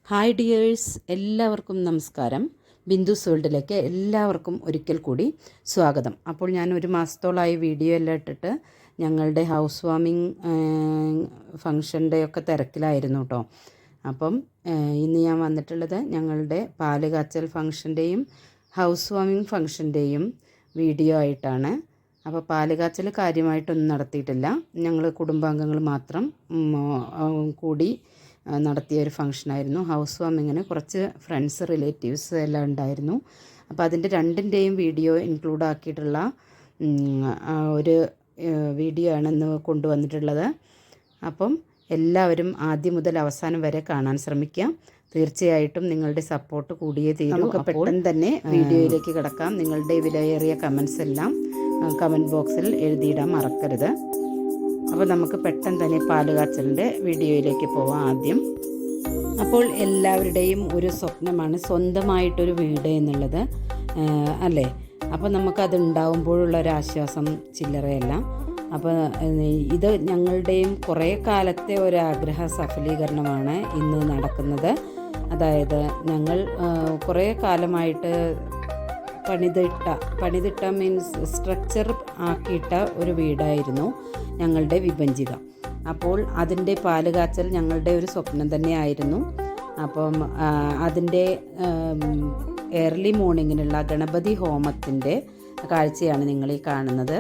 Hi dears, എല്ലാവർക്കും നമസ്കാരം. ബിന്ദുസ് വേൾഡിലേക്ക് എല്ലാവർക്കും ഒരിക്കൽ കൂടി സ്വാഗതം. അപ്പോൾ ഞാൻ ഒരു മാസത്തോളമായി വീഡിയോ എല്ലാം ഇട്ടിട്ട് ഞങ്ങളുടെ ഹൗസ് വാമിങ് ഫംഗ്ഷൻ്റെ ഒക്കെ തിരക്കിലായിരുന്നു കേട്ടോ. അപ്പം ഇന്ന് ഞാൻ വന്നിട്ടുള്ളത് ഞങ്ങളുടെ പാല് കാച്ചൽ ഫംഗ്ഷൻ്റെയും ഹൗസ് വാമിങ് ഫംഗ്ഷൻ്റെയും വീഡിയോ ആയിട്ടാണ്. അപ്പോൾ പാല് കാച്ചൽ കാര്യമായിട്ടൊന്നും നടത്തിയിട്ടില്ല. ഞങ്ങൾ കുടുംബാംഗങ്ങൾ മാത്രം കൂടി നടത്തിയ ഒരു ഫംഗ്ഷനായിരുന്നു. ഹൗസ് വാമിങ്ങിന് കുറച്ച് ഫ്രണ്ട്സ് റിലേറ്റീവ്സ് എല്ലാം ഉണ്ടായിരുന്നു. അപ്പോൾ അതിൻ്റെ രണ്ടിൻ്റെയും വീഡിയോ ഇൻക്ലൂഡ് ആക്കിയിട്ടുള്ള ഒരു വീഡിയോ ആണ് ഇന്ന് കൊണ്ടുവന്നിട്ടുള്ളത്. അപ്പം എല്ലാവരും ആദ്യം മുതൽ അവസാനം വരെ കാണാൻ ശ്രമിക്കാം. തീർച്ചയായിട്ടും നിങ്ങളുടെ സപ്പോർട്ട് കൂടിയേ തീരും. നമുക്ക് പെട്ടെന്ന് തന്നെ വീഡിയോയിലേക്ക് കിടക്കാം. നിങ്ങളുടെ വിലയേറിയ കമൻസ് എല്ലാം കമൻറ്റ് ബോക്സിൽ എഴുതിയിടാൻ മറക്കരുത്. അപ്പോൾ നമുക്ക് പെട്ടെന്ന് തന്നെ പാല് കാച്ചലിൻ്റെ വീഡിയോയിലേക്ക് പോവാം ആദ്യം. അപ്പോൾ എല്ലാവരുടെയും ഒരു സ്വപ്നമാണ് സ്വന്തമായിട്ടൊരു വീട് എന്നുള്ളത്, അല്ലേ? അപ്പോൾ നമുക്കത് ഉണ്ടാവുമ്പോഴുള്ളൊരാശ്വാസം ചില്ലറയല്ല. അപ്പോൾ ഇത് ഞങ്ങളുടെയും കുറേ കാലത്തെ ഒരാഗ്രഹ സഫലീകരണമാണ് ഇന്ന് നടക്കുന്നത്. അതായത് ഞങ്ങൾ കുറേ കാലമായിട്ട് പണിതിട്ട മീൻസ് സ്ട്രക്ചർ ആക്കിയിട്ട ഒരു വീടായിരുന്നു ഞങ്ങളുടെ വിഭജിക. അപ്പോൾ അതിൻ്റെ പാല് കാച്ചൽ ഞങ്ങളുടെ ഒരു സ്വപ്നം തന്നെയായിരുന്നു. അപ്പം അതിൻ്റെ ഏർലി മോർണിങ്ങിനുള്ള ഗണപതി ഹോമത്തിൻ്റെ കാഴ്ചയാണ് നിങ്ങളീ കാണുന്നത്.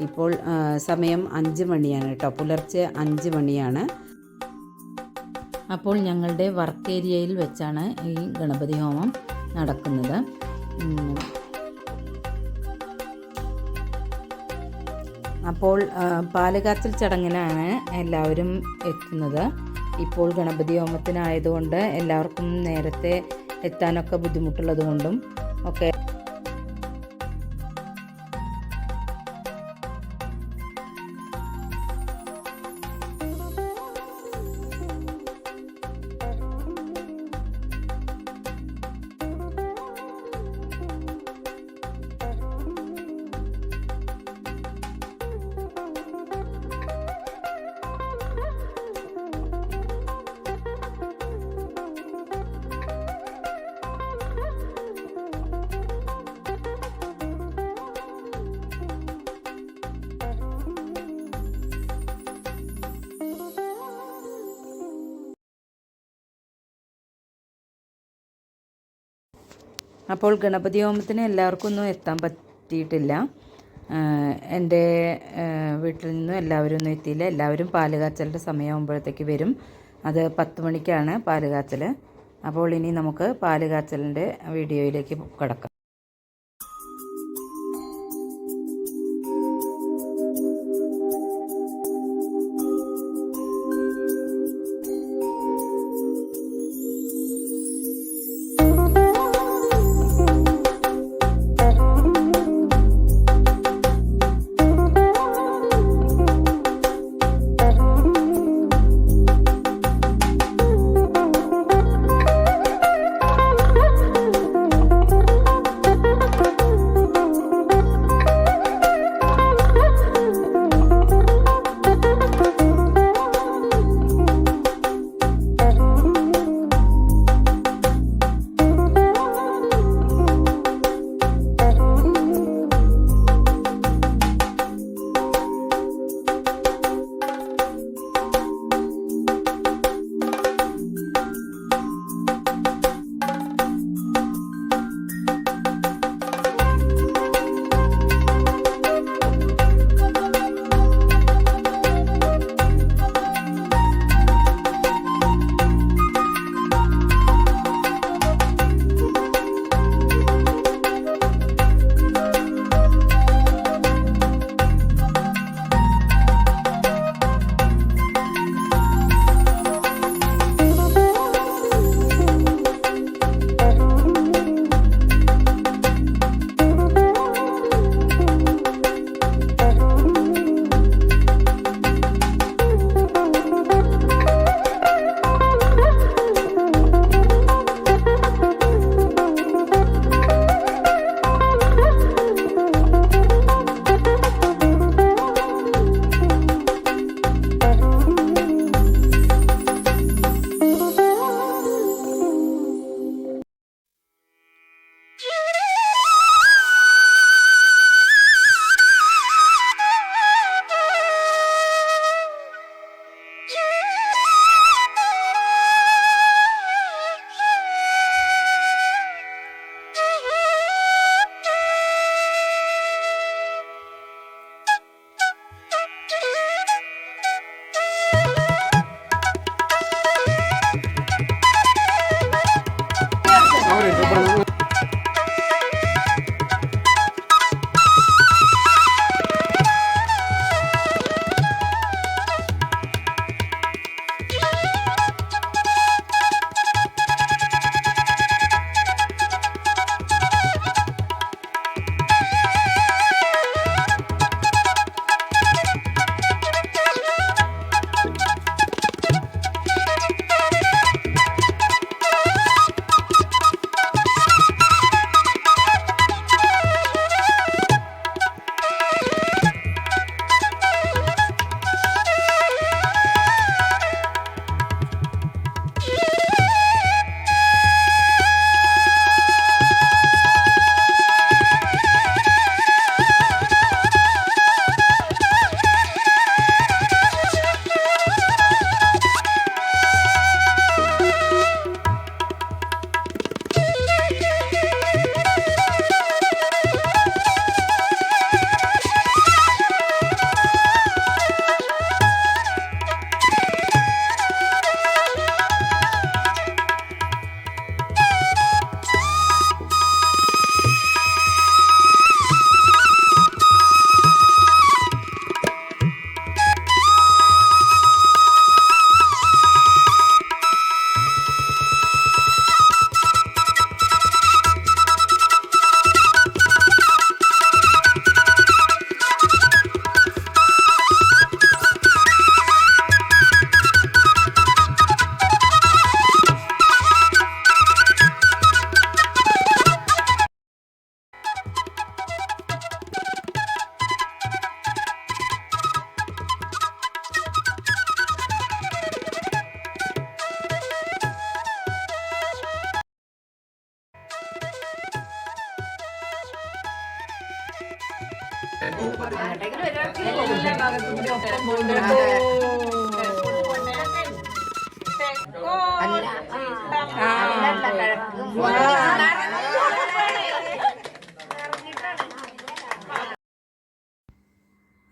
ഇപ്പോൾ സമയം 5 മണിയാണ് കേട്ടോ, പുലർച്ചെ 5 മണിയാണ്. അപ്പോൾ ഞങ്ങളുടെ വർക്ക് ഏരിയയിൽ വെച്ചാണ് ഈ ഗണപതി ഹോമം നടക്കുന്നത്. അപ്പോൾ പാല് കാച്ചൽ ചടങ്ങിനാണ് എല്ലാവരും എത്തുന്നത്. ഇപ്പോൾ ഗണപതി ഹോമത്തിനായതുകൊണ്ട് എല്ലാവർക്കും നേരത്തെ എത്താനൊക്കെ ബുദ്ധിമുട്ടുള്ളത് കൊണ്ടും ഒക്കെ അപ്പോൾ ഗണപതി ഹോമത്തിന് എല്ലാവർക്കും ഒന്നും എത്താൻ പറ്റിയിട്ടില്ല. എൻ്റെ വീട്ടിൽ നിന്നും എല്ലാവരും ഒന്നും എത്തിയില്ല. എല്ലാവരും പാല് കാച്ചലിൻ്റെ സമയമാകുമ്പോഴത്തേക്ക് വരും. അത് 10 മണിക്കാണ് പാല് കാച്ചൽ. അപ്പോൾ ഇനി നമുക്ക് പാല് കാച്ചലിൻ്റെ വീഡിയോയിലേക്ക് കിടക്കാം.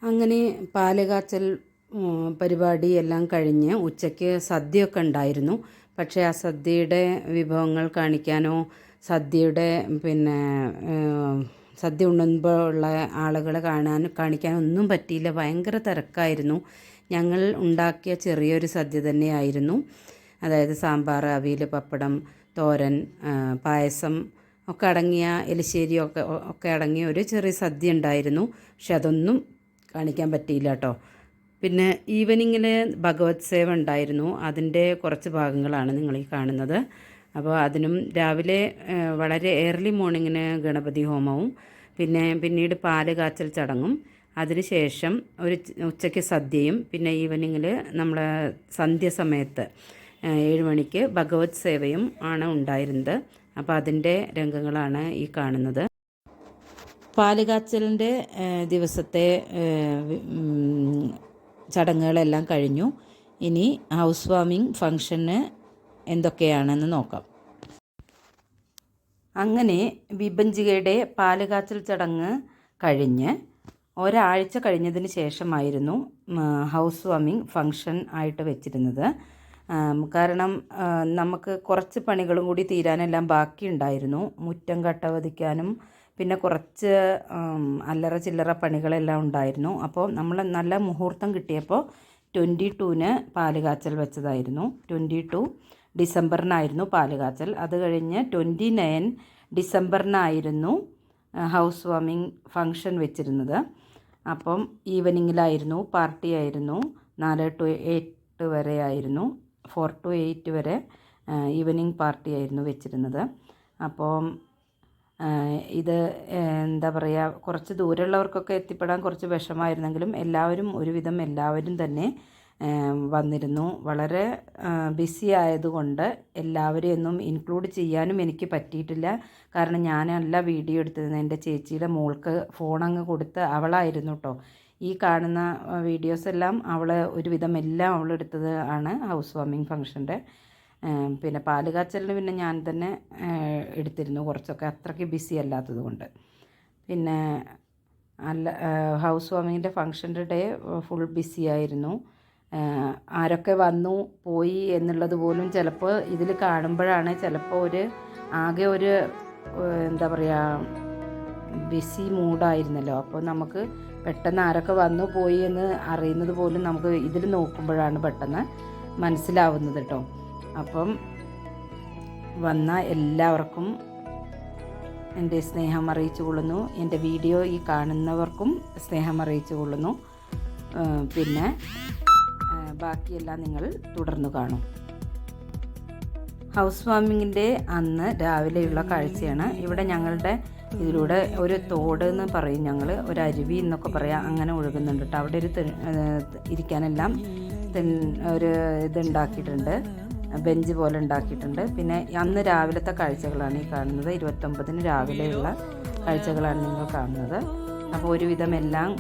അങ്ങനെ പാലുകാച്ചൽ പരിപാടി എല്ലാം കഴിഞ്ഞ് ഉച്ചയ്ക്ക് സദ്യയൊക്കെ ഉണ്ടായിരുന്നു. പക്ഷേ ആ സദ്യയുടെ വിഭവങ്ങൾ കാണിക്കാനോ സദ്യയുടെ പിന്നെ സദ്യ ഉണ്ണുമ്പോൾ ഉള്ള ആളുകളെ കാണിക്കാനൊന്നും പറ്റിയില്ല. ഭയങ്കര തിരക്കായിരുന്നു. ഞങ്ങൾ ഉണ്ടാക്കിയ ചെറിയൊരു സദ്യ തന്നെയായിരുന്നു. അതായത് സാമ്പാർ, അവിയൽ, പപ്പടം, തോരൻ, പായസം ഒക്കെ അടങ്ങിയ എലിശ്ശേരി ഒക്കെ അടങ്ങിയ ഒരു ചെറിയ സദ്യ ഉണ്ടായിരുന്നു. പക്ഷെ അതൊന്നും കാണിക്കാൻ പറ്റിയില്ല കേട്ടോ. പിന്നെ ഈവനിങ്ങിൽ ഭഗവത് സേവ ഉണ്ടായിരുന്നു. അതിൻ്റെ കുറച്ച് ഭാഗങ്ങളാണ് നിങ്ങൾ ഈ കാണുന്നത്. അപ്പോൾ അതിനും രാവിലെ വളരെ ഏർലി മോർണിംഗിന് ഗണപതി ഹോമവും പിന്നീട് പാല് കാച്ചൽ ചടങ്ങും, അതിനുശേഷം ഒരു ഉച്ചയ്ക്ക് സദ്യയും, പിന്നെ ഈവനിങ്ങിൽ നമ്മളെ സന്ധ്യ സമയത്ത് 7 മണിക്ക് ഭഗവത് സേവയും ആണ് ഉണ്ടായിരുന്നത്. അപ്പോൾ അതിൻ്റെ രംഗങ്ങളാണ് ഈ കാണുന്നത്. പാലുകാച്ചലിൻ്റെ ദിവസത്തെ ചടങ്ങുകളെല്ലാം കഴിഞ്ഞു. ഇനി ഹൗസ് വാമിംഗ് ഫംഗ്ഷന് എന്തൊക്കെയാണെന്ന് നോക്കാം. അങ്ങനെ വിഭജികയുടെ പാലുകാച്ചൽ ചടങ്ങ് കഴിഞ്ഞ് ഒരാഴ്ച കഴിഞ്ഞതിന് ശേഷമായിരുന്നു ഹൗസ് വാമിംഗ് ഫംഗ്ഷൻ ആയിട്ട് വെച്ചിരുന്നത്. കാരണം നമുക്ക് കുറച്ച് പണികളും കൂടി തീരാനെല്ലാം ബാക്കിയുണ്ടായിരുന്നു. മുറ്റം കട്ടവതിക്കാനും പിന്നെ കുറച്ച് അല്ലറ ചില്ലറ പണികളെല്ലാം ഉണ്ടായിരുന്നു. അപ്പോൾ നമ്മൾ നല്ല മുഹൂർത്തം കിട്ടിയപ്പോൾ 22-ന് പാലുകാച്ചൽ വെച്ചതായിരുന്നു. 22 ഡിസംബറിനായിരുന്നു പാലുകാച്ചൽ. അത് കഴിഞ്ഞ് 29 ഡിസംബറിനായിരുന്നു ഹൗസ് വാമിംഗ് ഫംഗ്ഷൻ വെച്ചിരുന്നത്. അപ്പം ഈവനിങ്ങിലായിരുന്നു, പാർട്ടി ആയിരുന്നു. 4 to 8 വരെ ആയിരുന്നു, 4 to 8 വരെ ഈവനിങ് പാർട്ടി ആയിരുന്നു വെച്ചിരുന്നത്. അപ്പം ഇത് എന്താ പറയുക, കുറച്ച് ദൂരമുള്ളവർക്കൊക്കെ എത്തിപ്പെടാൻ കുറച്ച് വിഷമമായിരുന്നെങ്കിലും ഒരുവിധം എല്ലാവരും തന്നെ വന്നിരുന്നു. വളരെ ബിസി ആയതുകൊണ്ട് എല്ലാവരെയൊന്നും ഇൻക്ലൂഡ് ചെയ്യാനും എനിക്ക് പറ്റിയിട്ടില്ല. കാരണം ഞാനല്ല വീഡിയോ എടുത്തിരുന്നത്, എൻ്റെ ചേച്ചിയുടെ മോൾക്ക് ഫോണങ്ങ് കൊടുത്ത് അവളായിരുന്നു കേട്ടോ ഈ കാണുന്ന വീഡിയോസ് എല്ലാം. ഒരുവിധം എല്ലാം അവളെടുത്തത് ആണ് ഹൗസ് വാമിംഗ് ഫംഗ്ഷൻ്റെ. പിന്നെ പാലുകാച്ചലിന് പിന്നെ ഞാൻ തന്നെ എടുത്തിരുന്നു കുറച്ചൊക്കെ, അത്രയ്ക്ക് ബിസി അല്ലാത്തത് കൊണ്ട്. പിന്നെ ഹൗസ് വാമിങ്ങിൻ്റെ ഫംഗ്ഷൻ്റെ ഡേ ഫുൾ ബിസി ആയിരുന്നു. ആരൊക്കെ വന്നു പോയി എന്നുള്ളത് പോലും ചിലപ്പോൾ ഇതിൽ കാണുമ്പോഴാണ് ചിലപ്പോൾ ആകെ എന്താ പറയുക, ബിസി മൂഡായിരുന്നല്ലോ. അപ്പോൾ നമുക്ക് പെട്ടെന്ന് ആരൊക്കെ വന്നു പോയി എന്ന് അറിയുന്നത് പോലും നമുക്ക് ഇതിൽ നോക്കുമ്പോഴാണ് പെട്ടെന്ന് മനസ്സിലാവുന്നത് കേട്ടോ. അപ്പം വന്ന എല്ലാവർക്കും എൻ്റെ സ്നേഹം അറിയിച്ചു കൊള്ളുന്നു. എൻ്റെ വീഡിയോ ഈ കാണുന്നവർക്കും സ്നേഹം അറിയിച്ചു കൊള്ളുന്നു. പിന്നെ ബാക്കിയെല്ലാം നിങ്ങൾ തുടർന്ന് കാണും. ഹൗസ് വാമിങ്ങിൻ്റെ അന്ന് രാവിലെയുള്ള കാഴ്ചയാണ്. ഇവിടെ ഞങ്ങളുടെ ഇതിലൂടെ ഒരു തോട് എന്ന് പറയും ഞങ്ങൾ, ഒരു അരുവി എന്നൊക്കെ പറയാം, അങ്ങനെ ഒഴുകുന്നുണ്ട് കേട്ടോ. അവിടെ ഇരിക്കാനെല്ലാം ഒരു ഇതുണ്ടാക്കിയിട്ടുണ്ട്, ബെഞ്ച് പോലെ ഉണ്ടാക്കിയിട്ടുണ്ട്. പിന്നെ അന്ന് രാവിലത്തെ കാഴ്ചകളാണ് ഈ കാണുന്നത്. 29-ന് രാവിലെയുള്ള കാഴ്ചകളാണ് നിങ്ങൾ കാണുന്നത്. അപ്പോൾ ഒരുവിധം എല്ലാം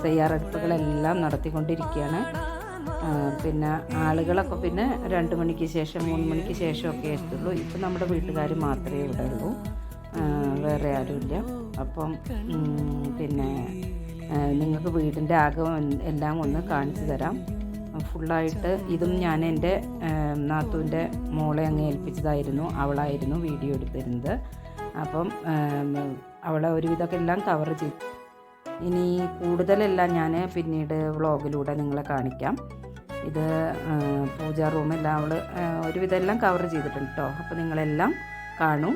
തയ്യാറെടുപ്പുകളെല്ലാം നടത്തിക്കൊണ്ടിരിക്കുകയാണ്. പിന്നെ ആളുകളൊക്കെ പിന്നെ 2 മണിക്ക് ശേഷം 3 മണിക്ക് ശേഷമൊക്കെ എത്തുള്ളൂ. ഇപ്പം നമ്മുടെ വീട്ടുകാർ മാത്രമേ ഇവിടെ ഉള്ളൂ, വേറെ ആരുമില്ല. അപ്പം പിന്നെ നിങ്ങൾക്ക് വീടിൻ്റെ ആകം എല്ലാം ഒന്ന് കാണിച്ചു തരാം ഫുള്ളായിട്ട്. ഇതും ഞാൻ എൻ്റെ നാത്തൂൻ്റെ മോളെ അങ്ങ് ഏൽപ്പിച്ചതായിരുന്നു, അവളായിരുന്നു വീഡിയോ എടുത്തിരുന്നത്. അപ്പം അവളെ ഒരുവിധമൊക്കെ എല്ലാം കവർ ചെയ്തു. ഇനി കൂടുതലെല്ലാം ഞാൻ പിന്നീട് വ്ളോഗിലൂടെ നിങ്ങളെ കാണിക്കാം. ഇത് പൂജാ റൂമെല്ലാം അവൾ ഒരുവിധം എല്ലാം കവർ ചെയ്തിട്ടുണ്ട് കേട്ടോ. അപ്പോൾ നിങ്ങളെല്ലാം കാണൂ,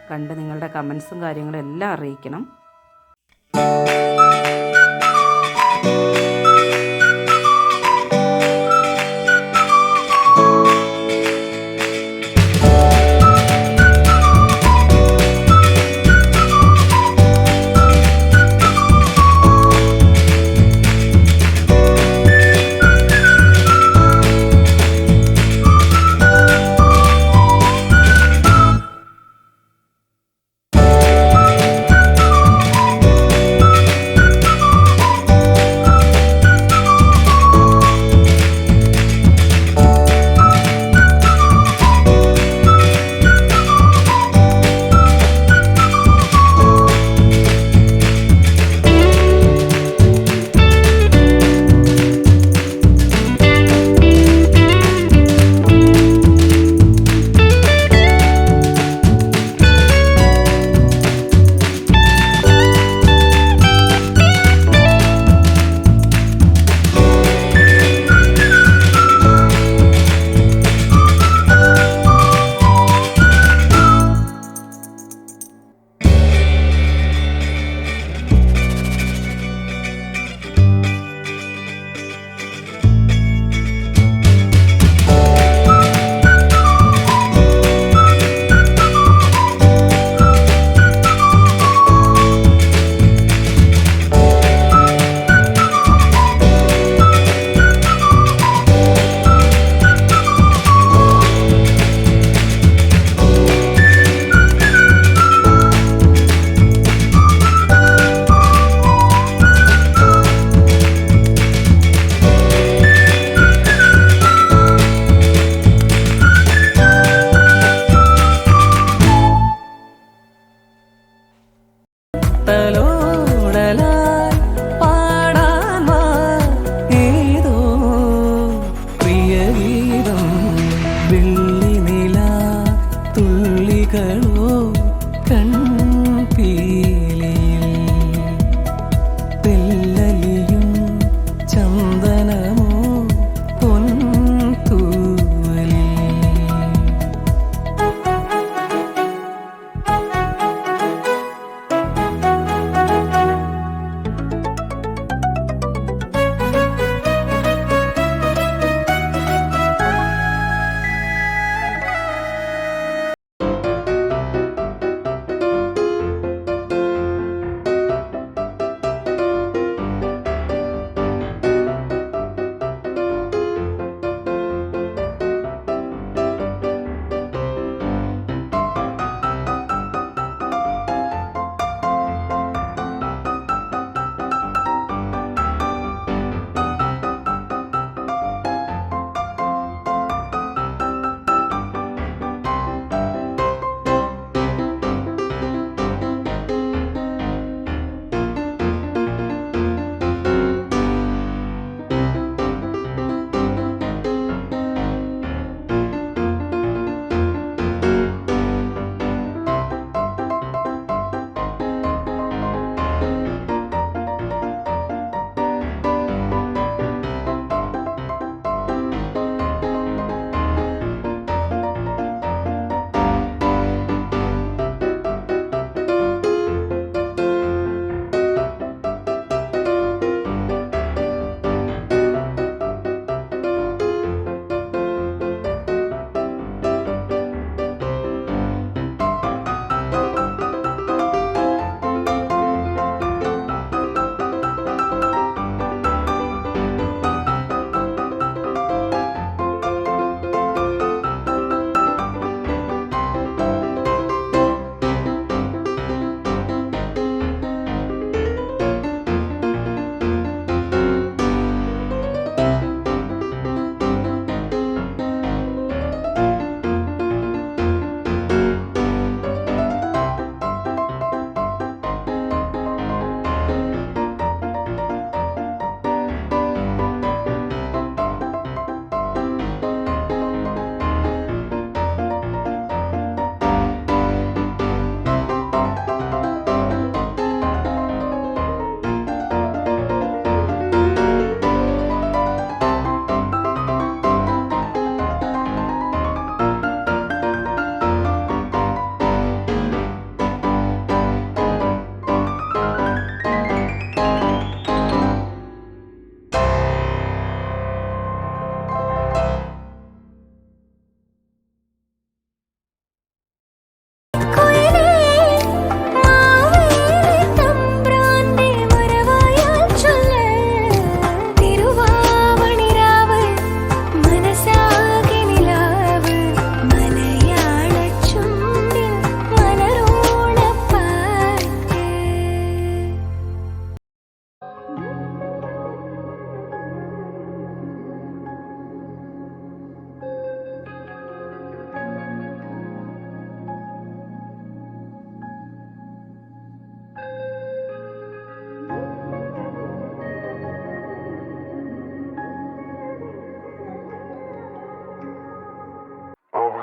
കണ്ട് നിങ്ങളുടെ കമൻസും കാര്യങ്ങളും എല്ലാം അറിയിക്കണം.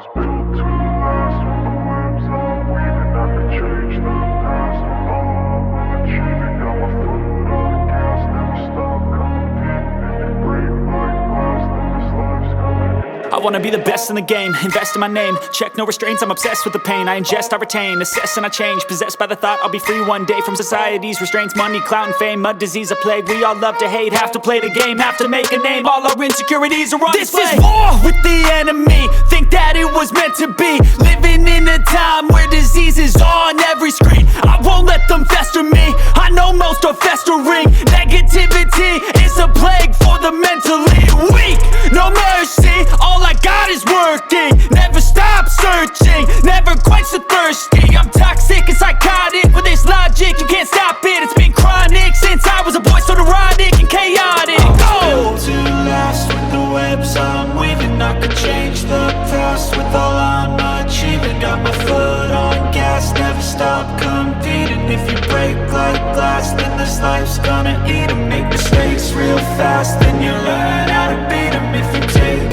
was built to last. With the webs I'm weaving, I could change the past. With all I'm achieving, got my foot on the gas. Never stop competing. If you break like glass, then this life's gonna end. I wanna be the best in the game, invest in my name. Check no restraints, I'm obsessed with the pain. I ingest, I retain, assess and I change. Possessed by the thought I'll be free one day from society's restraints. Money, clout and fame, mud, disease, a plague. We all love to hate, have to play the game, have to make a name. All our insecurities are on display. This is war with the enemy, think that it was meant to be. Living in a time where disease is on every screen. I won't let them fester me, I know most are festering. Negativity is a plague for the mentally weak. No mercy, all I got is working. Never stop searching, never quench the thirsty. I'm toxic and psychotic, with this logic you can't stop it. It's been chronic since I was a boy, so neurotic and chaotic. Built to last. With the webs I'm weaving, I could change the past. With all I'm achieving, got my foot on gas. Never stop competing. If you break like glass, then this life's gonna eat 'em. Make mistakes real fast, then you learn how to beat 'em. If you take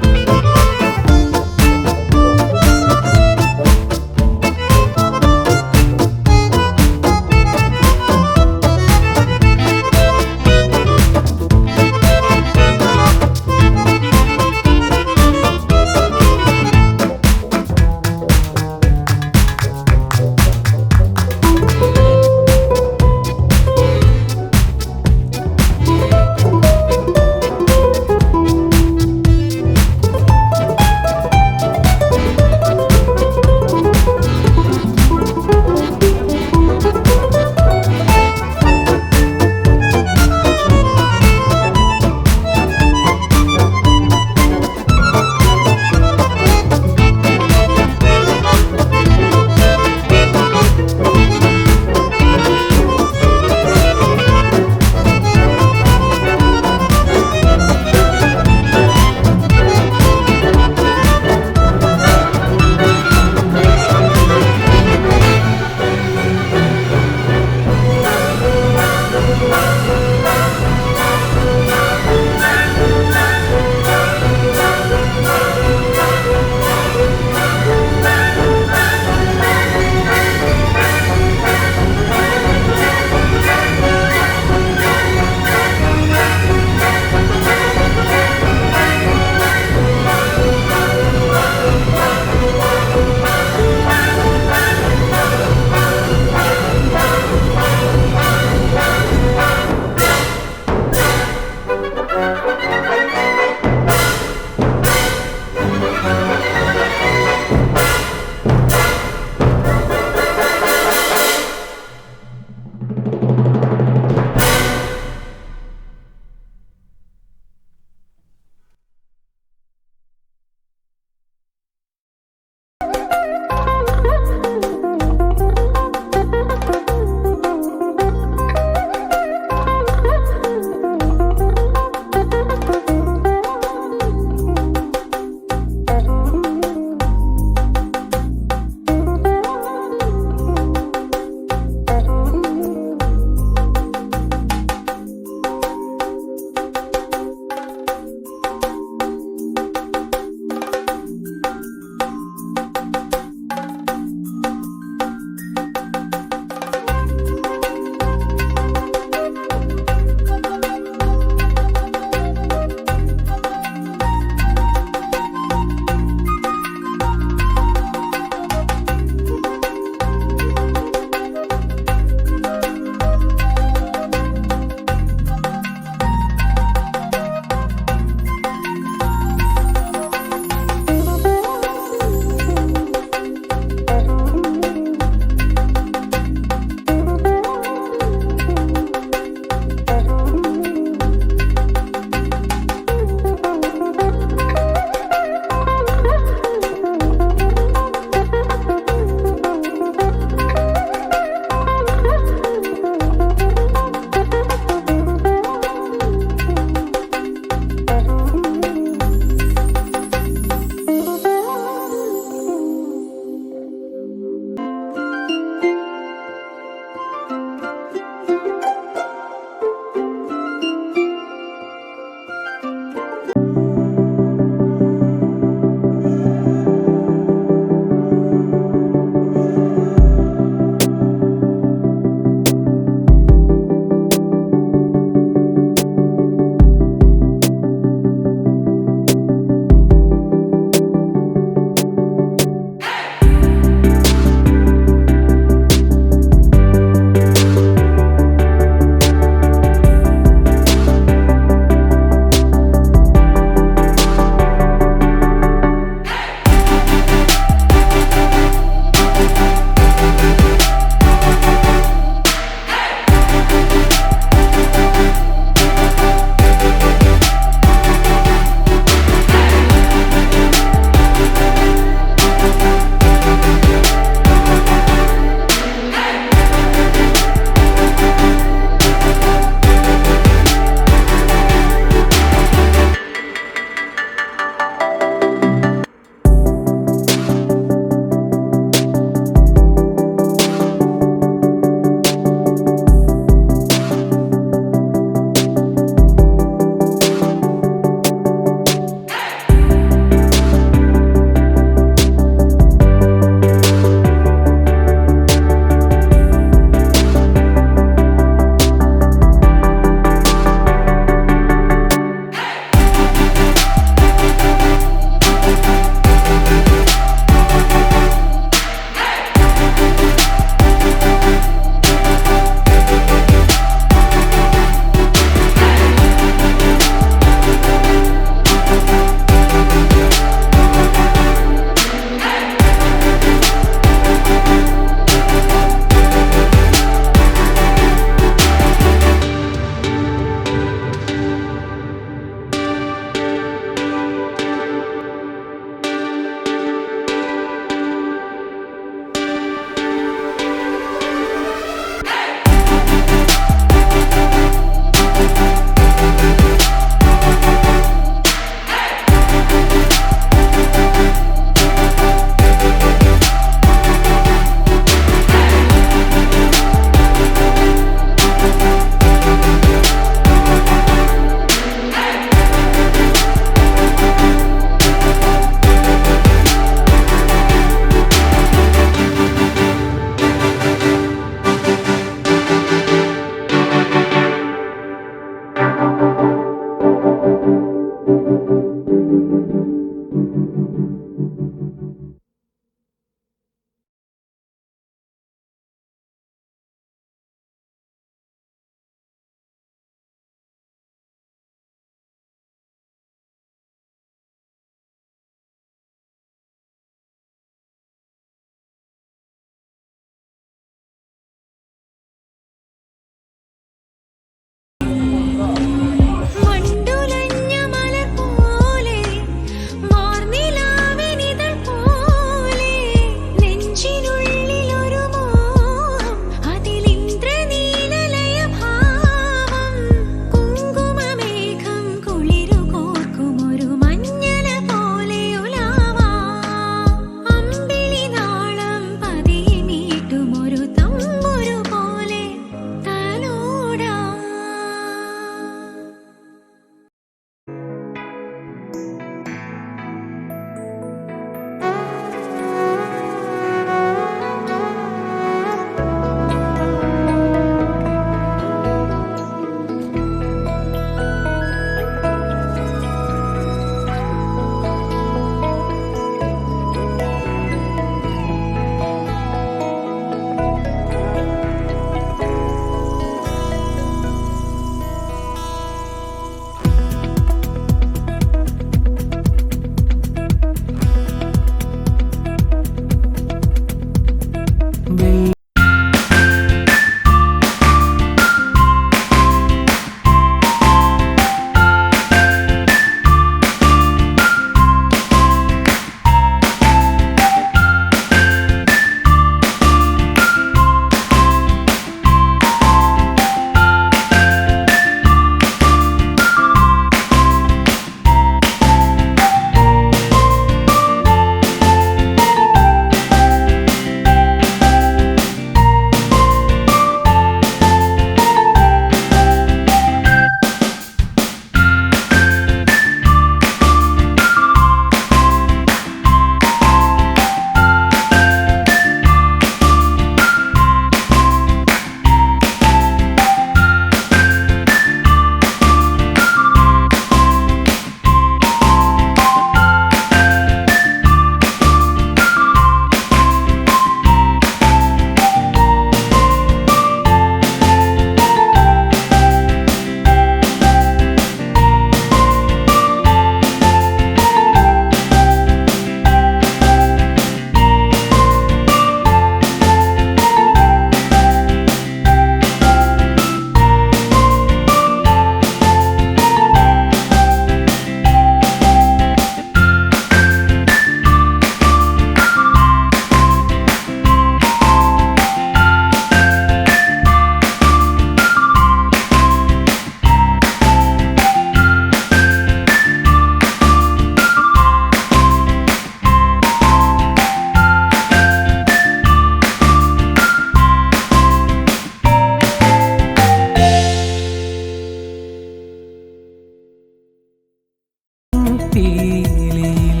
പീലിയിൽ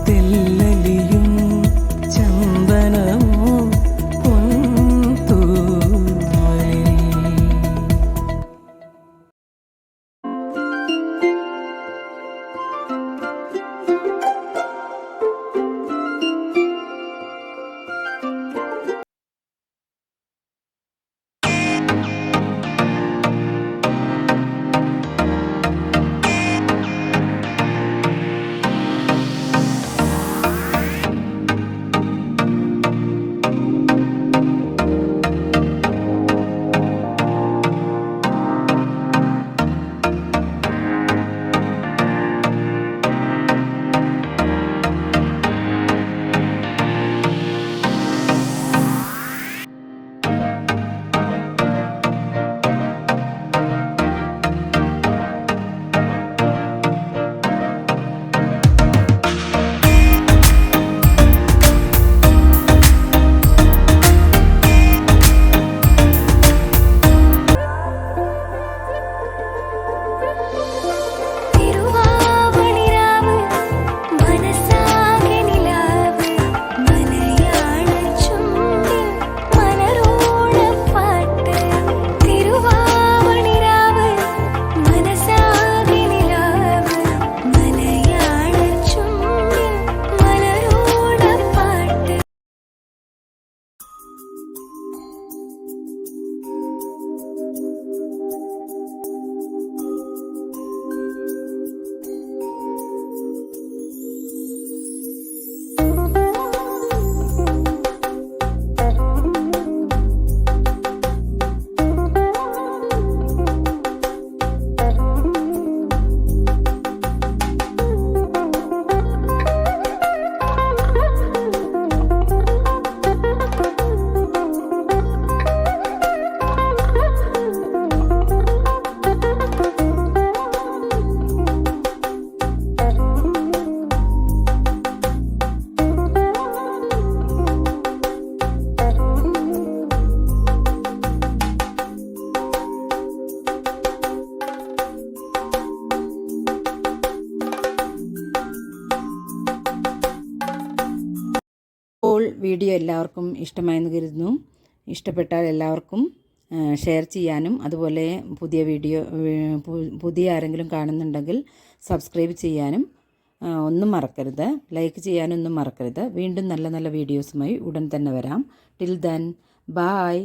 തെല്ലലിയും ചന്ദനമോ പൊൻതൂവലിൽ. തിരുവാവണിരാവ് മനസാകെ നിലാവ് മലയാള ചുണ്ടിൽ മലരോണപ്പാട്ട്. തിരുവാവണിരാവ് മനസാകെ നിലാവ് മലയാള ചുണ്ടിൽ മലരോണപ്പാട്ട്. അപ്പോൾ video എല്ലാവർക്കും ഇഷ്ടമായെന്ന് കരുതുന്നു. ഇഷ്ടപ്പെട്ടാൽ എല്ലാവർക്കും ഷെയർ ചെയ്യാനും അതുപോലെ പുതിയ ആരെങ്കിലും കാണുന്നുണ്ടെങ്കിൽ സബ്സ്ക്രൈബ് ചെയ്യാനും ഒന്നും മറക്കരുത്. ലൈക്ക് ചെയ്യാനൊന്നും മറക്കരുത്. വീണ്ടും നല്ല നല്ല വീഡിയോസുമായി ഉടൻ തന്നെ വരാം. Till then bye.